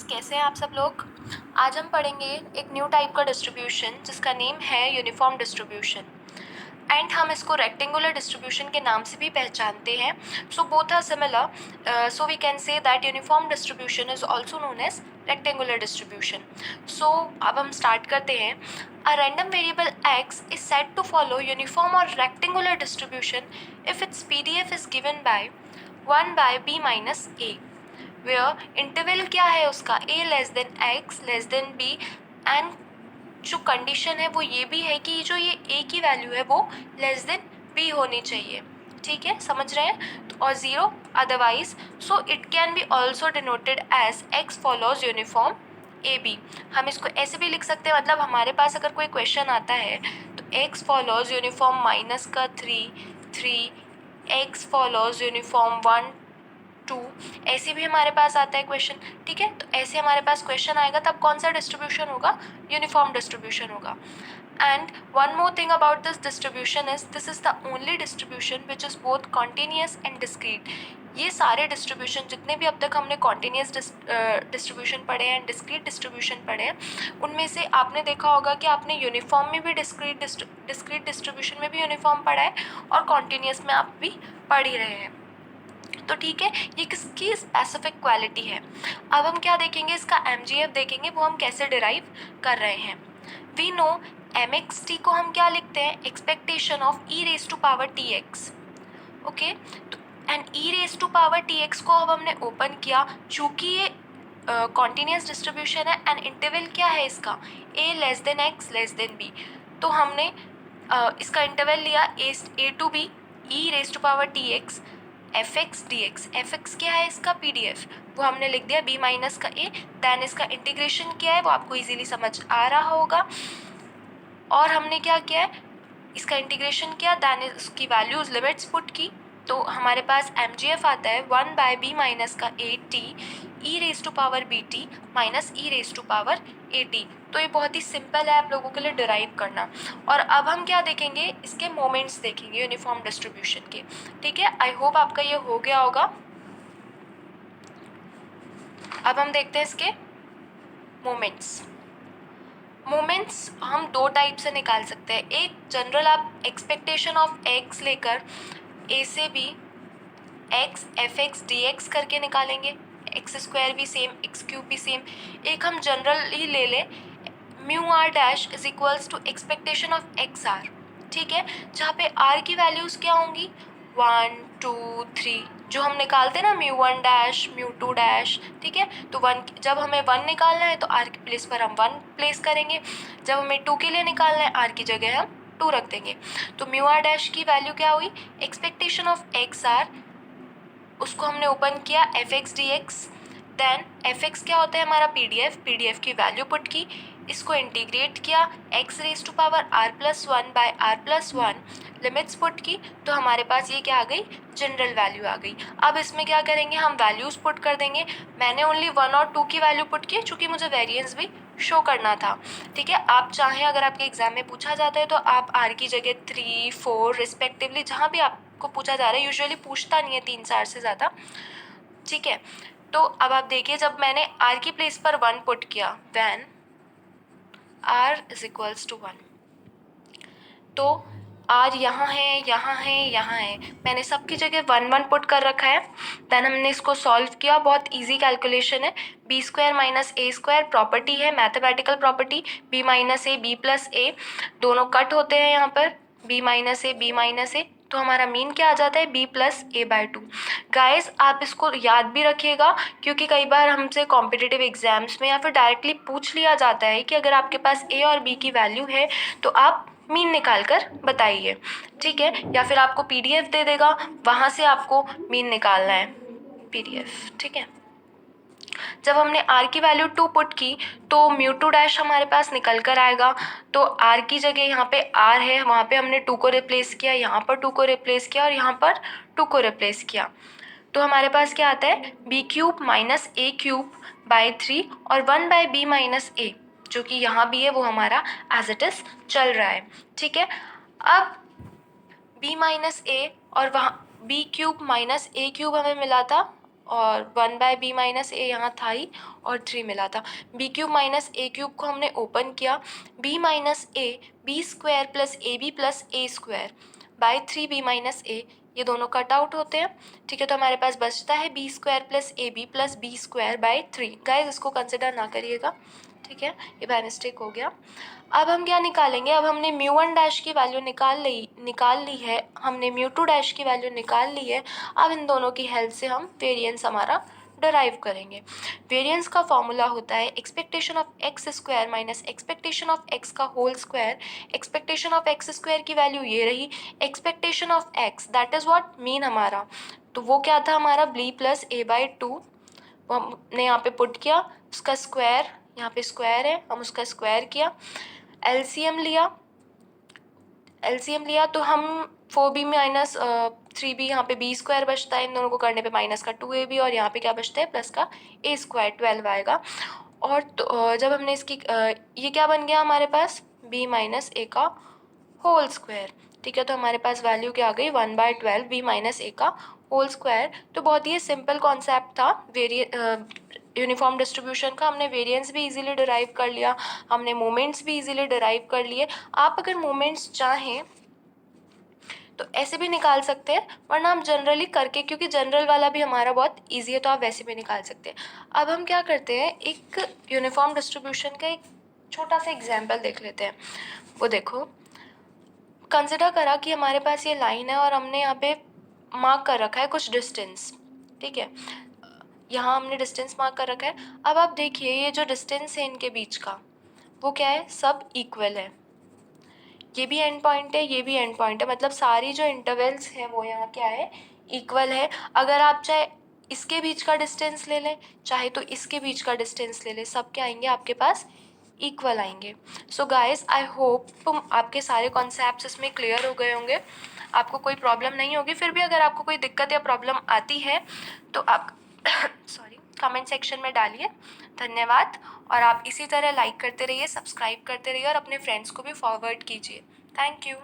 कैसे हैं आप सब लोग। आज हम पढ़ेंगे एक न्यू टाइप का डिस्ट्रीब्यूशन जिसका नेम है यूनिफॉर्म डिस्ट्रीब्यूशन एंड हम इसको रेक्टेंगुलर डिस्ट्रीब्यूशन के नाम से भी पहचानते हैं। So both are similar, so we can say that uniform distribution is also known as rectangular distribution. So अब हम स्टार्ट करते हैं। A random variable x is said to follow uniform or rectangular distribution if its PDF is given by 1 by b minus a, where interval क्या है उसका a less than x less than b and जो condition है वो ये भी है कि जो ये a की वैल्यू है वो लेस देन b होनी चाहिए। ठीक है, समझ रहे हैं। तो और zero otherwise, so it can be also denoted as x follows uniform a b. हम इसको ऐसे भी लिख सकते हैं, मतलब हमारे पास अगर कोई क्वेश्चन आता है तो x फॉलोज यूनिफॉर्म माइनस का 3 x फॉलोज यूनिफॉर्म 1 2, ऐसे भी हमारे पास आता है क्वेश्चन। ठीक है, तो ऐसे हमारे पास क्वेश्चन आएगा तब कौन सा डिस्ट्रीब्यूशन होगा, यूनिफॉर्म डिस्ट्रीब्यूशन होगा। And one more thing about this distribution is this is the only distribution which is both continuous and discrete. ये सारे डिस्ट्रीब्यूशन जितने भी अब तक हमने कॉन्टीन्यूस डिस्ट्रीब्यूशन पढ़े हैं, डिस्क्रीट डिस्ट्रीब्यूशन पढ़े हैं, उनमें से आपने देखा होगा कि आपने यूनिफॉर्म में भी डिस्क्रीट डिस्ट्रीब्यूशन में भी यूनिफॉर्म पढ़ा है और कॉन्टीन्यूस में आप भी पढ़ ही रहे हैं। तो ठीक है, ये किसकी स्पेसिफिक क्वालिटी है। अब हम क्या देखेंगे, इसका MGF देखेंगे, वो हम कैसे डिराइव कर रहे हैं। वी नो MXT को हम क्या लिखते हैं, expectation of e raise to power TX। Okay, तो and e raise to power TX को अब हमने ओपन किया, चूँकि ये कॉन्टीन्यूस डिस्ट्रीब्यूशन है एंड इंटरवल क्या है इसका, a less than x less than b। तो हमने इसका इंटरवल लिया a to b e raise to power TX fx dx। fx क्या है इसका, PDF, वो हमने लिख दिया b माइनस का a। देन इसका इंटीग्रेशन क्या है वो आपको इजीली समझ आ रहा होगा। और हमने क्या किया है, इसका इंटीग्रेशन किया, देन इसकी वैल्यूज लिमिट्स पुट की, तो हमारे पास MGF आता है 1 बाय b माइनस का a t e raise to power b t minus e raise to power a t. तो ये बहुत ही सिंपल है आप लोगों के लिए डिराइव करना। और अब हम क्या देखेंगे, इसके मोमेंट्स देखेंगे यूनिफॉर्म डिस्ट्रीब्यूशन के। ठीक है, आई होप आपका ये हो गया होगा। अब हम देखते हैं इसके मोमेंट्स हम दो टाइप से निकाल सकते हैं। एक जनरल आप एक्सपेक्टेशन ऑफ x लेकर a से b x fx dx करके निकालेंगे, एक्स स्क्वायर भी सेम एक्स क्यूब भी सेम। एक हम जनरल ही ले लें, mu r dash is equals to expectation of x r. ठीक है, जहाँ पे आर की वैल्यूज़ क्या होंगी 1 2 3, जो हम निकालते हैं ना म्यू 1 डैश म्यू 2 डैश। ठीक है, तो जब हमें 1 निकालना है तो आर के प्लेस पर हम 1 प्लेस करेंगे, जब हमें 2 के लिए निकालना है आर की जगह हम 2 रख देंगे। तो म्यू आर डैश की वैल्यू क्या हुई, एक्सपेक्टेशन ऑफ एक्स आर, उसको हमने ओपन किया fx dx। देन fx क्या होता है हमारा pdf की वैल्यू पुट की, इसको इंटीग्रेट किया x raise to power r plus 1 by r plus 1, limits put की, तो हमारे पास ये क्या आ गई, जनरल वैल्यू आ गई। अब इसमें क्या करेंगे, हम वैल्यूज़ पुट कर देंगे। मैंने ओनली 1 और 2 की वैल्यू पुट की चूँकि मुझे वेरिएंस भी शो करना था। ठीक है, आप चाहें अगर आपके एग्जाम में पूछा जाता है तो आप r की जगह 3 4 रिस्पेक्टिवली, जहाँ भी आपको पूछा जा रहा है, यूजुअली पूछता नहीं है 3 4 से ज़्यादा। ठीक है, तो अब आप देखिए, जब मैंने r की प्लेस पर 1 पुट किया, when r is equals to 1, तो r यहाँ है यहाँ है यहाँ है, मैंने सबकी जगह 1 1 पुट कर रखा है। देन हमने इसको सॉल्व किया, बहुत इजी कैलकुलेशन है, b square minus a square property है, mathematical property, b minus a b plus a, दोनों कट होते हैं यहाँ पर, बी माइनस ए, तो हमारा मीन क्या आ जाता है b प्लस ए बाय 2। गाइज आप इसको याद भी रखिएगा, क्योंकि कई बार हमसे कॉम्पिटिटिव एग्जाम्स में या फिर डायरेक्टली पूछ लिया जाता है कि अगर आपके पास a और b की वैल्यू है तो आप मीन निकाल कर बताइए। ठीक है, या फिर आपको PDF दे देगा, वहाँ से आपको मीन निकालना है, PDF। ठीक है, जब हमने r की वैल्यू 2 पुट की तो म्यू 2 डैश हमारे पास निकल कर आएगा। तो r की जगह यहाँ पे r है, वहाँ पे हमने 2 को रिप्लेस किया, यहाँ पर 2 को रिप्लेस किया और यहाँ पर 2 को रिप्लेस किया, तो हमारे पास क्या आता है, b cube minus a cube by 3 और 1 बाय बी माइनस ए, जो कि यहाँ भी है वो हमारा एज इट इज चल रहा है। ठीक है, अब b माइनस ए और वहाँ B cube minus a cube हमें मिला था और 1/b माइनस ए यहाँ था ही और 3 मिला था। b cube minus a cube को हमने ओपन किया, b minus a b square plus a b plus a square by 3b minus a, ये दोनों कट आउट होते हैं। ठीक है, तो हमारे पास बचता है b square plus a b plus b square by 3। Guys इसको कंसिडर ना करिएगा, ठीक है, ये बाय मिस्टेक हो गया। अब हम क्या निकालेंगे, अब हमने μ1 डैश की वैल्यू निकाल ली है, हमने μ2 डैश की वैल्यू निकाल ली है। अब इन दोनों की हेल्प से हम वेरिएंस हमारा डराइव करेंगे। वेरिएंस का फॉर्मूला होता है expectation of x square minus expectation of x का whole square. Expectation of x square की वैल्यू ये रही, expectation of x that is what mean हमारा, तो वो क्या था हमारा b प्लस ए बाई 2, वो हमने यहाँ पे पुट किया, उसका स्क्वायर यहाँ पे स्क्वायर है, हम उसका स्क्वायर किया, एलसीएम लिया तो हम 4b माइनस 3b, यहाँ पे b स्क्वायर बचता है, इन दोनों को करने पे माइनस का 2ab, और यहाँ पे क्या बचता है प्लस का a स्क्वायर 12 आएगा। और तो जब हमने इसकी ये क्या बन गया हमारे पास b माइनस ए का होल स्क्वायर। ठीक है, तो हमारे पास वैल्यू क्या आ गई 1/12 b माइनस ए का होल स्क्वायर। तो बहुत ही सिंपल कॉन्सेप्ट था यूनिफॉर्म डिस्ट्रीब्यूशन का। हमने वेरिएंस भी इजीली डिराइव कर लिया, हमने मोमेंट्स भी इजीली डिराइव कर लिए। आप अगर मोमेंट्स चाहें तो ऐसे भी निकाल सकते हैं, वरना हम जनरली करके, क्योंकि जनरल वाला भी हमारा बहुत इजी है, तो आप वैसे भी निकाल सकते हैं। अब हम क्या करते हैं, एक यूनिफॉर्म डिस्ट्रीब्यूशन का एक छोटा सा एग्जाम्पल देख लेते हैं। वो देखो, कंसिडर करा कि हमारे पास ये लाइन है और हमने यहाँ पे मार्क कर रखा है कुछ डिस्टेंस। ठीक है, यहाँ हमने डिस्टेंस मार्क कर रखा है। अब आप देखिए ये जो डिस्टेंस है इनके बीच का, वो क्या है, सब इक्वल है। ये भी एंड पॉइंट है, ये भी एंड पॉइंट है, मतलब सारी जो इंटरवल्स हैं वो यहाँ क्या है, इक्वल है। अगर आप चाहे इसके बीच का डिस्टेंस ले लें, चाहे तो इसके बीच का डिस्टेंस ले लें, सब क्या आएंगे आपके पास, इक्वल आएंगे। सो गाइस आई होप आपके सारे कॉन्सेप्ट्स इसमें क्लियर हो गए होंगे, आपको कोई प्रॉब्लम नहीं होगी। फिर भी अगर आपको कोई दिक्कत या प्रॉब्लम आती है तो आप सॉरी कमेंट सेक्शन में डालिए। धन्यवाद, और आप इसी तरह लाइक करते रहिए, सब्सक्राइब करते रहिए और अपने फ्रेंड्स को भी फॉरवर्ड कीजिए। Thank you.